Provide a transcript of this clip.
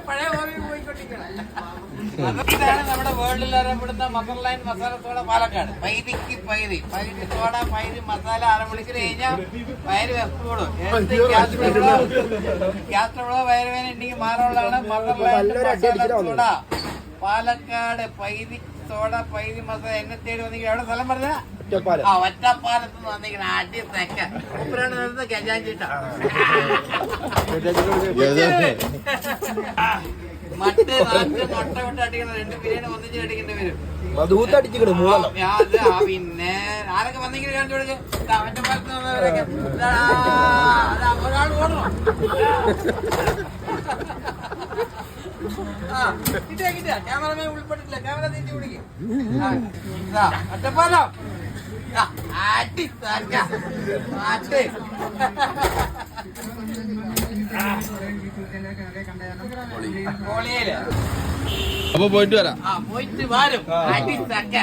പഴയ പോയിക്കൊണ്ടിരിക്കണം. ഇതാണ് നമ്മുടെ വേൾഡിൽ അറിയപ്പെടുന്ന മദർലൈൻ മസാലത്തോടെ പാലക്കാട്. പൈരിക്ക് പൈരി തോട പൈരി മസാല അരമണിക്കൂർ കഴിഞ്ഞാൽ വയറ് വെപ്പോടും. ഗ്യാസ് ട്രബിളോ വയറുവേന ഉണ്ടെങ്കിൽ മാറുള്ളതാണ് മദർലൈൻ മസാലത്തോട പാലക്കാട്. പൈരി തോട പൈരി മസാല എന്നെ തേടി വന്നെങ്കിൽ എവിടെ സ്ഥലം പറഞ്ഞ ഒറ്റപ്പാലത്ത് വന്നിരിക്കണ അടി തെക്ക മൂപ്പരാണ് വരുന്നത് ഗജാഞ്ചിട്ടാ മട്ട് നാട്ട് മുട്ട വിട്ട് അടിക്കണം. 2 ബിരിയാണി ഒന്നിച്ച് അടിക്കേണ്ടി വരും. പിന്നെ ആരൊക്കെ വന്നെങ്കിൽ കാണിച്ചു കൊടുക്കുക. ഒറ്റപ്പാലത്ത് വന്നവരൊക്കെ ഒരാൾ ഓടണം. കിട്ടിയ ക്യാമറമാൻ ഉൾപ്പെട്ടിട്ടില്ല. ക്യാമറ തീറ്റി പിടിക്കും. ഒറ്റപ്പാലം അടി പൊളിയല്ലേ. അപ്പൊ പോയിട്ട് വരാം. പോയിട്ട് വരും. അടി തക്ക